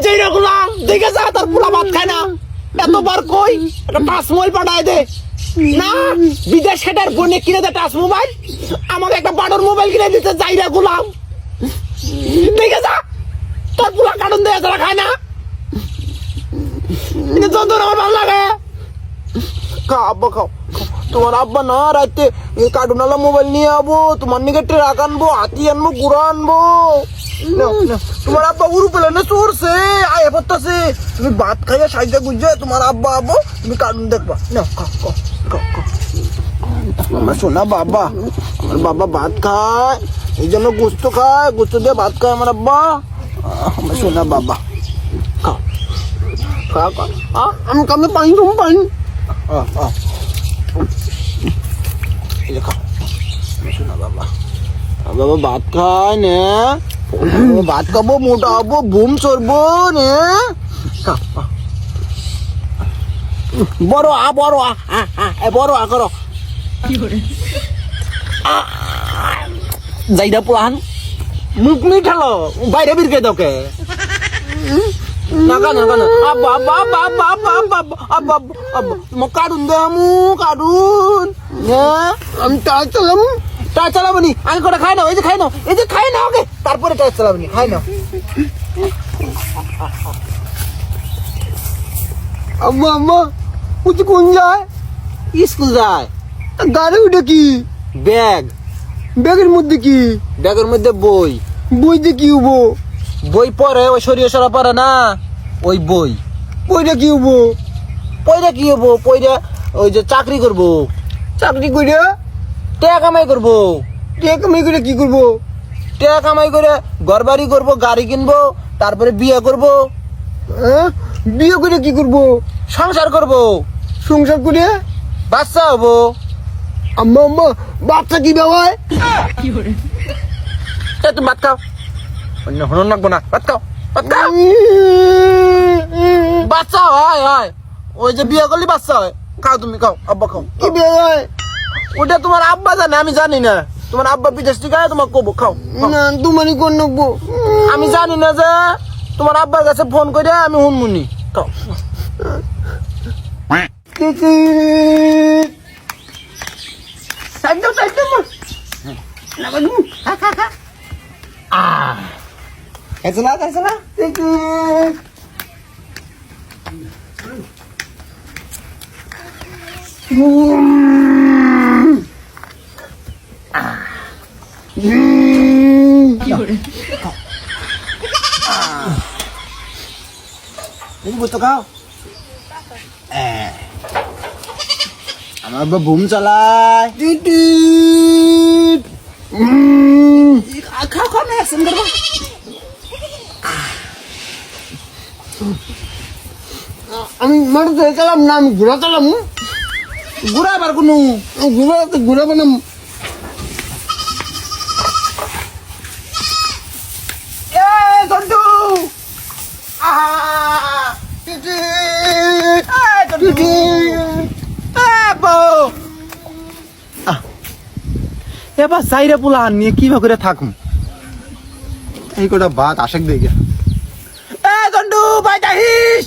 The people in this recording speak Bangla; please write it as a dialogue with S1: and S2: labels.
S1: যাইরা গুলাম দেখে যা তার পোলা ভাত খায় না এতবার কই একটা টাচ মোবাইল পাঠায় দে না বিদেশ হেটার বোনে কিনে দে টাচ মোবাইল আমাকে একটা বাডর মোবাইল কিনে দিতে যাইরা গুলাম দেখে যা তোর পোলা কার্টুন দেয়া যারা খায় না যত আমার ভালো লাগে খাও আব্বা খাও তোমার আব্বা না রাতে কার্টুন আলা মোবাইল নিয়ে আবো তোমার নিকে ট্রাক আনবো হাতি আনবো গুড়া আনবো তোমার আব্বা উড়ু পেলে না চড়ছে আয় পড়তেছে তুমি ভাত খাইয়া সাইজা গুজে তোমার আব্বা আবো তুমি কার্টুন দেখবা না খাও খাও খাও খাও আমার সোনা বাবা আমার বাবা ভাত খায় এই জন্য গোস্ত খায় গোস্ত দিয়ে ভাত খায় আমার আব্বা আমার সোনা বাবা খাও খাও খাও আমি কামে পানি তুমি পানি বাবা বাবা ভাত খায় নে ভাত খাবো মোটা হবো বুম চড়বো নে বড় বড় বড় করো যাইদা পুরান মুখ নি ঠেলো বাইরে বিরকে দোকে না কান কান আব্বা আব্বা আব্বা আব্বা আব্বা আব্বা আব্বা আব্বা মো কাটুন দামু কাটুন আমি টাচ চালাবো নি আগে করে খাই নাও এই যে খাই নাও ওকে তারপরে টাচ চালাবো নি খাই নাও আম্মা আম্মা উঠে কোন যায় স্কুল যায় গাড়ি উঠে কি ব্যাগের মধ্যে কি ব্যাগের মধ্যে বই দিয়ে কি হবো বই পড়ে ওই সরিয়ে সরা পড়ে না ওই বইটা কি হবো পয়টা ওই যে চাকরি করবো চাকরি করে টাকা কামাই করবো টাকা কামাই করে কি করবো টাকা কামাই করে ঘর বাড়ি করবো গাড়ি কিনবো তারপরে বিয়ে করবো বিয়ে করে কি করবো সংসার করে বাচ্চা হবো আম্মা আম্মা বাচ্চা কি দেওয়ায় তুমি ভাত খাও অন্য হন লাগবো না ভাত খাও বাচ্চা হয় ওই যে বিয়ে করলি বাচ্চা হয় খাও তুমি খাও আব্বা খাও কি বিয়ে হয় ওটা তোমার আব্বা জানে আমি জানি না তোমার আব্বা বিদেশ থেকে তোমার কবো খাও না তোমারই কোন নকবো আমি জানি না যে তোমার আব্বার কাছে ফোন করে আমি হুনমুনি খাও বুঝতো খাও আমার বুম চালায় খাও না অ্যাকশন করবো আমি মাঠে চালাম না আমি ঘোরা চালাম ঘোরা আবার কোনো ঘোরা বানাম এবার সাইরা পোলা নিয়ে কিভাবে করে থাকুন এই কটা বাত আশেক দেখে জন্টু ভাই যাইস